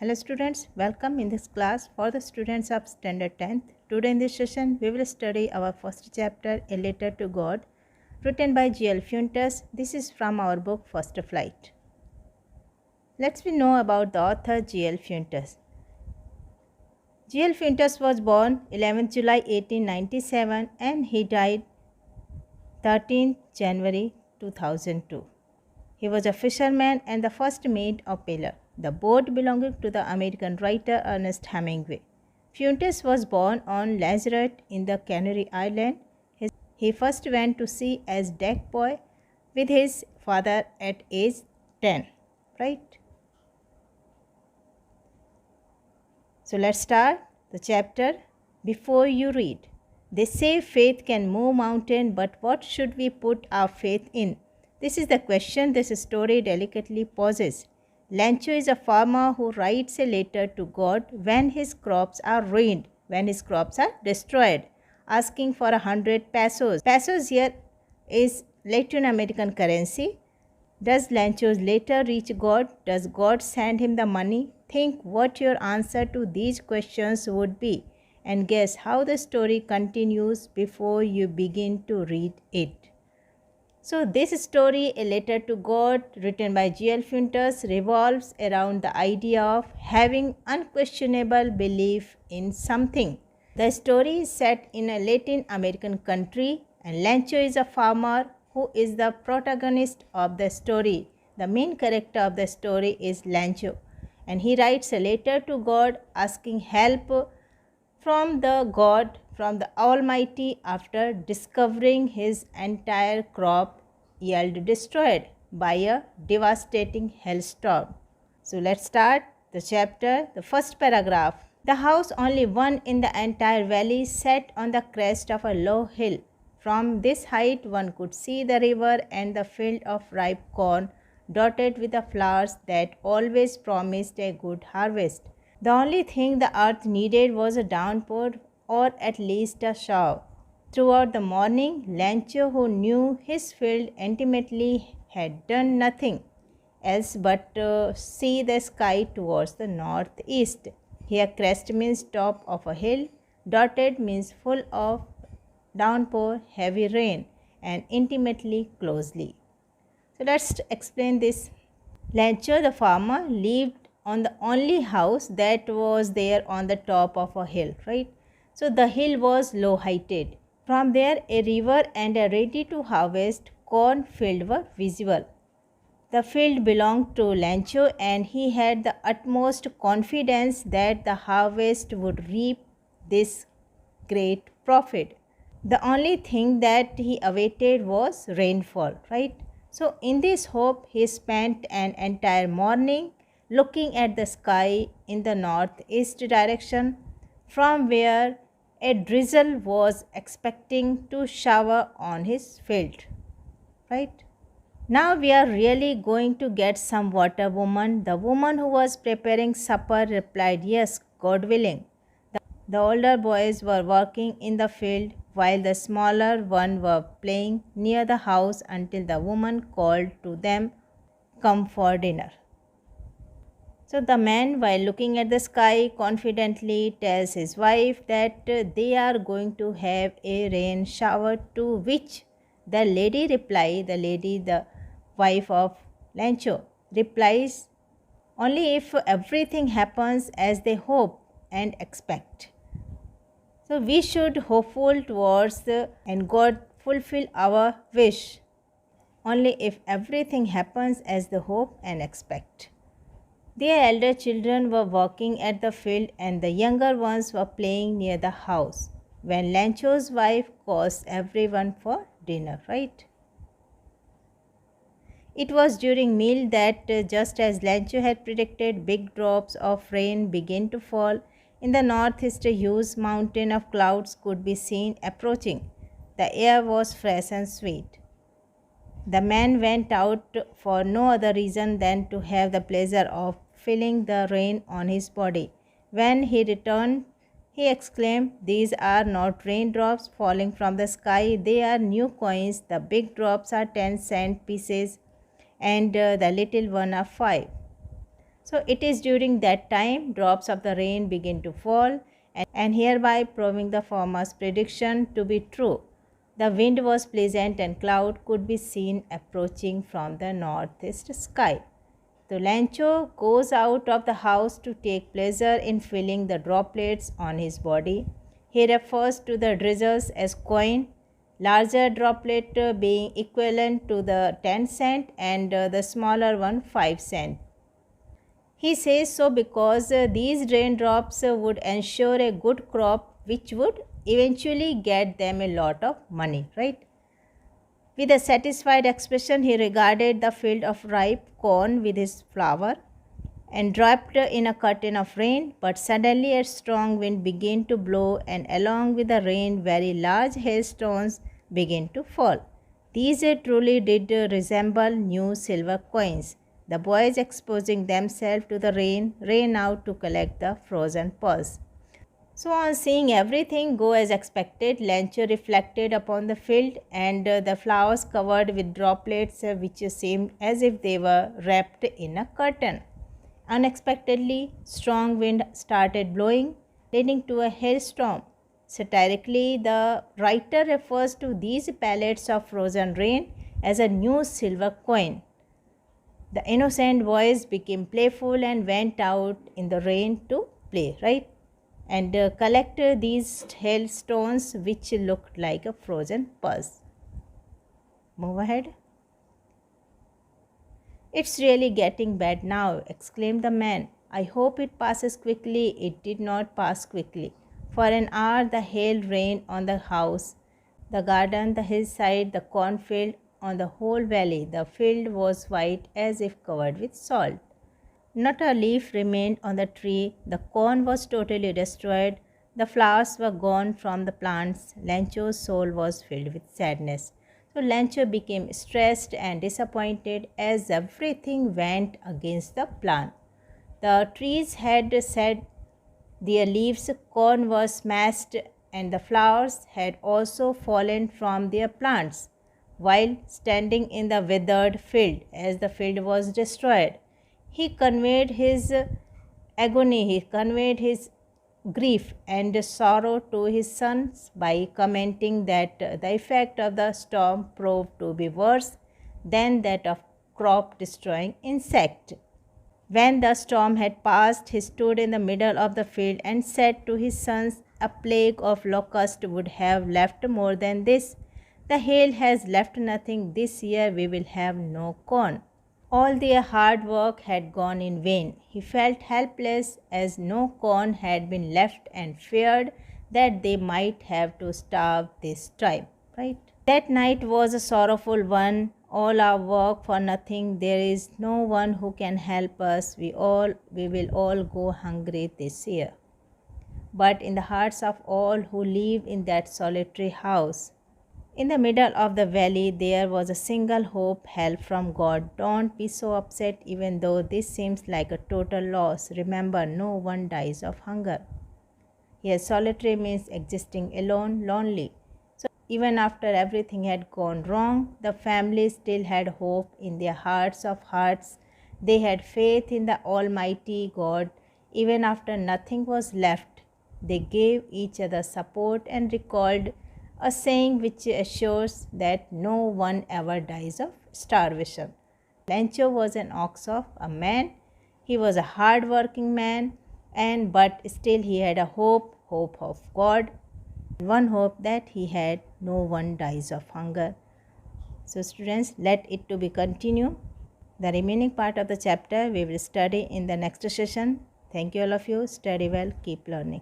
Hello students, welcome in this class for the students of standard 10th. Today in this session, we will study our first chapter, A Letter to God, written by G.L. Fuentes. This is from our book First Flight. Let's we know about the author G.L. Fuentes. G.L. Fuentes was born 11th July 1897 and he died 13th January 2002. He was a fisherman and the first mate of Peller, the boat belonging to the American writer Ernest Hemingway. Fuentes was born on Lanzarote in the Canary Islands. He first went to sea as deck boy with his father at age 10. Right? So let's start the chapter. Before you read, they say faith can move mountain, but what should we put our faith in? This is the question this story delicately poses. Lancho is a farmer who writes a letter to God when his crops are ruined, when his crops are destroyed, asking for 100 pesos. Pesos here is Latin American currency. Does Lancho's letter reach God? Does God send him the money? Think what your answer to these questions would be and guess how the story continues before you begin to read it. So this story, A Letter to God, written by G.L. Fuentes, revolves around the idea of having unquestionable belief in something. The story is set in a Latin American country and Lancho is a farmer who is the protagonist of the story. The main character of the story is Lancho and he writes a letter to God asking help from the Almighty after discovering his entire crop yield destroyed by a devastating hailstorm. So let's start the chapter, the first paragraph. The house, only one in the entire valley, sat on the crest of a low hill. From this height one could see the river and the field of ripe corn dotted with the flowers that always promised a good harvest. The only thing the earth needed was a downpour or at least a shower. Throughout the morning, Lancho, who knew his field intimately, had done nothing else but see the sky towards the northeast. Here crest means top of a hill, dotted means full of downpour, heavy rain, and intimately closely. So let's explain this. Lancho the farmer lived on the only house that was there on the top of a hill, right? So the hill was low heighted. From there a river and a ready to harvest corn field were visible. The field belonged to Lancho and he had the utmost confidence that the harvest would reap this great profit. The only thing that he awaited was rainfall, right? So in this hope he spent an entire morning looking at the sky in the northeast direction from where a drizzle was expecting to shower on his field, right? Now we are really going to get some water, woman. The woman who was preparing supper replied, yes, God willing. The older boys were working in the field while the smaller ones were playing near the house until the woman called to them, come for dinner. So the man, while looking at the sky, confidently tells his wife that they are going to have a rain shower, to which the lady replies, the wife of Lancho, replies, only if everything happens as they hope and expect. So we should hopeful towards and God fulfill our wish only if everything happens as they hope and expect. Their elder children were working at the field and the younger ones were playing near the house when Lancho's wife calls everyone for dinner, right? It was during meal that just as Lancho had predicted, big drops of rain began to fall. In the northeast, a huge mountain of clouds could be seen approaching. The air was fresh and sweet. The man went out for no other reason than to have the pleasure of feeling the rain on his body. When he returned, he exclaimed, these are not raindrops falling from the sky, they are new coins. The big drops are 10-cent pieces and the little one are 5. So it is during that time drops of the rain begin to fall, and hereby proving the farmer's prediction to be true. The wind was pleasant and cloud could be seen approaching from the northeast sky. So Lancho goes out of the house to take pleasure in feeling the droplets on his body. He refers to the drizzles as coin, larger droplet being equivalent to the 10 cent and the smaller one 5 cent. He says so because these raindrops would ensure a good crop which would eventually get them a lot of money, right? With a satisfied expression, he regarded the field of ripe corn with his flower and draped in a curtain of rain. But suddenly a strong wind began to blow, and along with the rain, very large hailstones began to fall. These truly did resemble new silver coins. The boys, exposing themselves to the rain, ran out to collect the frozen pearls. So, on seeing everything go as expected, Lancho reflected upon the field and the flowers covered with droplets which seemed as if they were wrapped in a curtain. Unexpectedly, strong wind started blowing, leading to a hailstorm. Satirically, the writer refers to these pellets of frozen rain as a new silver coin. The innocent boys became playful and went out in the rain to play, right? And collect these hailstones which looked like a frozen pearls. Move ahead. It's really getting bad now, exclaimed the man. I hope it passes quickly. It did not pass quickly. For an hour the hail rained on the house, the garden, the hillside, the cornfield, on the whole valley. The field was white as if covered with salt. Not a leaf remained on the tree. The corn was totally destroyed. The flowers were gone from the plants. Lancho's soul was filled with sadness. So Lancho became stressed and disappointed as everything went against the plan. The trees had shed their leaves, corn was smashed, and the flowers had also fallen from their plants while standing in the withered field as the field was destroyed. He conveyed his agony, he conveyed his grief and sorrow to his sons by commenting that the effect of the storm proved to be worse than that of crop destroying insect. When the storm had passed, he stood in the middle of the field and said to his sons, a plague of locusts would have left more than this. The hail has left nothing. This year we will have no corn. All their hard work had gone in vain. He felt helpless as no corn had been left and feared that they might have to starve this time. Right? That night was a sorrowful one. All our work for nothing. There is no one who can help us. We will all go hungry this year. But in the hearts of all who live in that solitary house, in the middle of the valley, there was a single hope, help from God. Don't be so upset even though this seems like a total loss. Remember, no one dies of hunger. Here, solitary means existing alone, lonely. So, even after everything had gone wrong, the family still had hope in their hearts of hearts. They had faith in the Almighty God. Even after nothing was left, they gave each other support and recalled a saying which assures that no one ever dies of starvation. Lancho was an ox of a man. He was a hard-working man, but still he had a hope of God, one hope that he had no one dies of hunger. So students, let it to be continue. The remaining part of the chapter we will study in the next session. Thank you all of you. Study well. Keep learning.